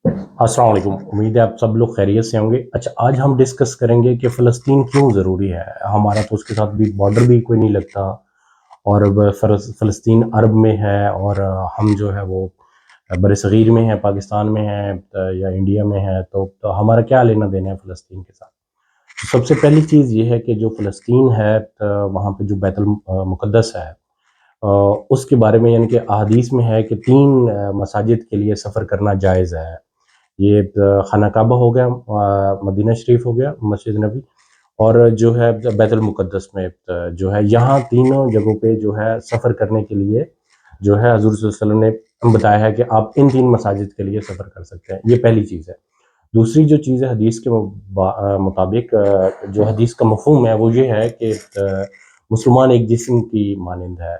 السلام علیکم، امید ہے آپ سب لوگ خیریت سے ہوں گے۔ اچھا، آج ہم ڈسکس کریں گے کہ فلسطین کیوں ضروری ہے۔ ہمارا تو اس کے ساتھ بھی بارڈر بھی کوئی نہیں لگتا، اور فلسطین عرب میں ہے، اور ہم جو ہے وہ بر صغیر میں ہیں، پاکستان میں ہیں یا انڈیا میں ہے، تو ہمارا کیا لینا دینا ہے فلسطین کے ساتھ۔ سب سے پہلی چیز یہ ہے کہ جو فلسطین ہے، وہاں پہ جو بیت المقدس ہے، اس کے بارے میں یعنی کہ احادیث میں ہے کہ 3 مساجد کے لیے سفر کرنا جائز ہے۔ یہ خانہ کعبہ ہو گیا، مدینہ شریف ہو گیا، مسجد نبی، اور جو ہے بیت المقدس میں جو ہے، یہاں تینوں جگہوں پہ جو ہے سفر کرنے کے لیے جو ہے حضور صلی اللہ علیہ وسلم نے بتایا ہے کہ آپ ان 3 مساجد کے لیے سفر کر سکتے ہیں۔ یہ پہلی چیز ہے۔ دوسری جو چیز ہے حدیث کے مطابق، جو حدیث کا مفہوم ہے وہ یہ ہے کہ مسلمان ایک جسم کی مانند ہے۔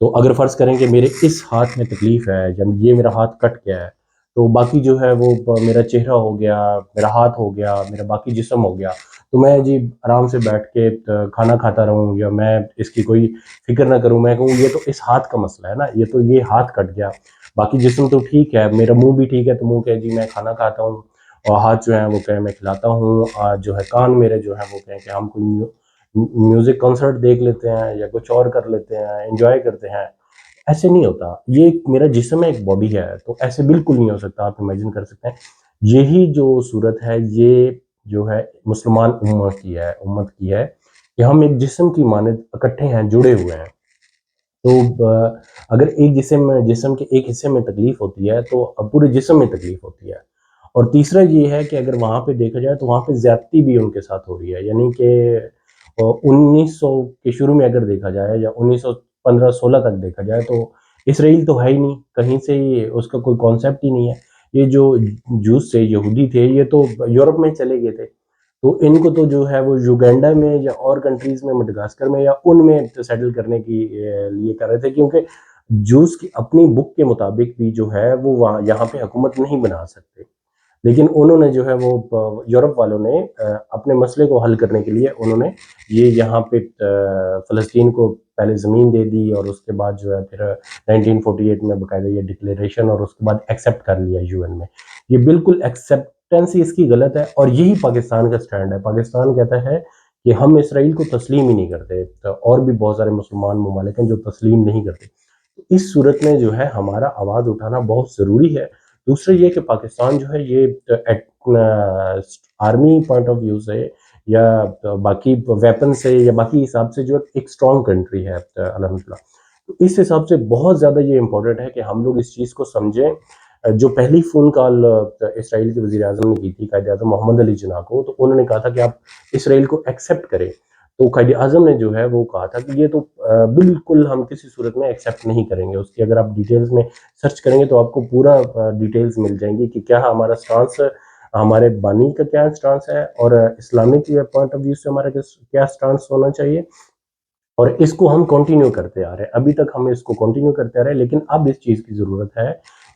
تو اگر فرض کریں کہ میرے اس ہاتھ میں تکلیف ہے، یا یہ میرا ہاتھ کٹ گیا ہے، تو باقی جو ہے وہ میرا چہرہ ہو گیا، میرا ہاتھ ہو گیا، میرا باقی جسم ہو گیا، تو میں جی آرام سے بیٹھ کے کھانا کھاتا رہوں، یا میں اس کی کوئی فکر نہ کروں، میں کہوں یہ تو اس ہاتھ کا مسئلہ ہے نا، یہ ہاتھ کٹ گیا، باقی جسم تو ٹھیک ہے، میرا منہ بھی ٹھیک ہے، تو منہ کہ جی میں کھانا کھاتا ہوں، اور ہاتھ جو ہیں وہ کہ میں کھلاتا ہوں، اور جو ہے کان میرے جو ہے وہ کہیں کہ ہم کوئی میوزک کنسرٹ دیکھ لیتے ہیں، یا کچھ اور کر لیتے ہیں، انجوائے کرتے ہیں۔ ایسے نہیں ہوتا، یہ میرا جسم ہے، ایک باڈی ہے، تو ایسے بالکل نہیں ہو سکتا۔ آپ امیجن کر سکتے ہیں، یہی جو صورت ہے یہ جو ہے مسلمان امت کی ہے کہ ہم ایک جسم کی مانند اکٹھے ہیں، جڑے ہوئے ہیں۔ تو اگر ایک جسم کے ایک حصے میں تکلیف ہوتی ہے تو پورے جسم میں تکلیف ہوتی ہے۔ اور تیسرا یہ ہے کہ اگر وہاں پہ دیکھا جائے تو وہاں پہ زیادتی بھی ان کے ساتھ ہو رہی ہے، یعنی کہ 1900 کے شروع میں اگر دیکھا جائے، یا 1915-16 تک دیکھا جائے، تو اسرائیل تو ہے ہی نہیں کہیں سے، اس کا کوئی کانسیپٹ ہی نہیں ہے۔ یہ جو جوس سے یہودی تھے، یہ تو یورپ میں چلے گئے تھے، تو ان کو تو جو ہے وہ یوگینڈا میں یا اور کنٹریز میں، مڈغاسکر میں یا ان میں سیٹل کرنے کی لیے کر رہے تھے، کیونکہ جوس کی اپنی بک کے مطابق بھی جو ہے وہ وہاں یہاں پہ حکومت نہیں بنا سکتے، لیکن انہوں نے جو ہے وہ یورپ والوں نے اپنے مسئلے کو حل کرنے کے لیے انہوں نے یہ یہاں پہ فلسطین کو پہلے زمین دے دی، اور اس کے بعد جو ہے پھر 1948 میں باقاعدہ یہ ڈکلیریشن، اور اس کے بعد ایکسیپٹ کر لیا UN میں۔ یہ بالکل ایکسیپٹنس ہی اس کی غلط ہے، اور یہی پاکستان کا سٹینڈ ہے۔ پاکستان کہتا ہے کہ ہم اسرائیل کو تسلیم ہی نہیں کرتے، اور بھی بہت سارے مسلمان ممالک ہیں جو تسلیم نہیں کرتے۔ اس صورت میں جو ہے ہمارا آواز اٹھانا بہت ضروری ہے۔ دوسرا یہ کہ پاکستان جو ہے یہ آرمی پوائنٹ آف ویو سے، یا باقی ویپن سے، یا باقی حساب سے جو ایک اسٹرانگ کنٹری ہے الحمدللہ۔ تو اس حساب سے بہت زیادہ یہ امپورٹنٹ ہے کہ ہم لوگ اس چیز کو سمجھیں۔ جو پہلی فون کال اسرائیل کے وزیر اعظم نے کی تھی، قائد اعظم محمد علی جناح کو، تو انہوں نے کہا تھا کہ آپ اسرائیل کو ایکسیپٹ کریں، تو قائد اعظم نے جو ہے وہ کہا تھا کہ یہ تو بالکل ہم کسی صورت میں ایکسیپٹ نہیں کریں گے۔ اس کی اگر آپ ڈیٹیلز میں سرچ کریں گے تو آپ کو پورا ڈیٹیلز مل جائیں گی کہ کیا ہمارا سٹانس، ہمارے بانی کا کیا سٹانس ہے، اور اسلامک پوائنٹ آف ویو سے ہمارا کیا سٹانس ہونا چاہیے، اور اس کو ہم کنٹینیو کرتے آ رہے ہیں۔ ابھی تک ہم اس کو کنٹینیو کرتے آ رہے ہیں، لیکن اب اس چیز کی ضرورت ہے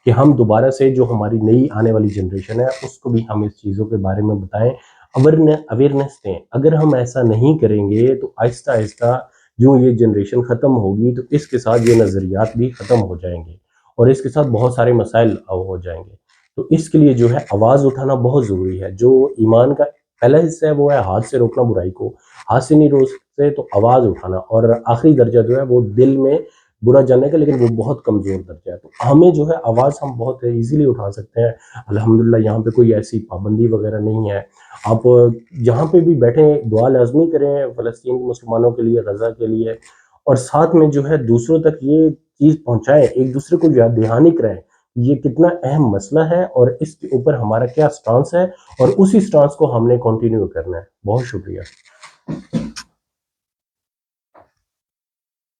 کہ ہم دوبارہ سے جو ہماری نئی آنے والی جنریشن ہے اس کو بھی ہم اس چیزوں کے بارے میں بتائیں، اویئرنیس دیں۔ اگر ہم ایسا نہیں کریں گے تو آہستہ آہستہ جو یہ جنریشن ختم ہوگی، تو اس کے ساتھ یہ نظریات بھی ختم ہو جائیں گے، اور اس کے ساتھ بہت سارے مسائل ہو جائیں گے۔ تو اس کے لیے جو ہے آواز اٹھانا بہت ضروری ہے۔ جو ایمان کا پہلا حصہ ہے وہ ہے ہاتھ سے روکنا برائی کو، ہاتھ سے نہیں روک سکتے تو آواز اٹھانا، اور آخری درجہ جو ہے وہ دل میں برا جاننے کا، لیکن وہ بہت کمزور درجہ ہے۔ تو ہمیں جو ہے آواز ہم بہت ایزیلی اٹھا سکتے ہیں الحمدللہ۔ یہاں پہ کوئی ایسی پابندی وغیرہ نہیں ہے، آپ جہاں پہ بھی بیٹھیں دعا لازمی کریں فلسطین کے مسلمانوں کے لیے، غزہ کے لیے، اور ساتھ میں جو ہے دوسروں تک یہ چیز پہنچائیں، ایک دوسرے کو یاد دہانی کریں یہ کتنا اہم مسئلہ ہے، اور اس کے اوپر ہمارا کیا سٹانس ہے، اور اسی سٹانس کو ہم نے کنٹینیو کرنا ہے۔ بہت شکریہ۔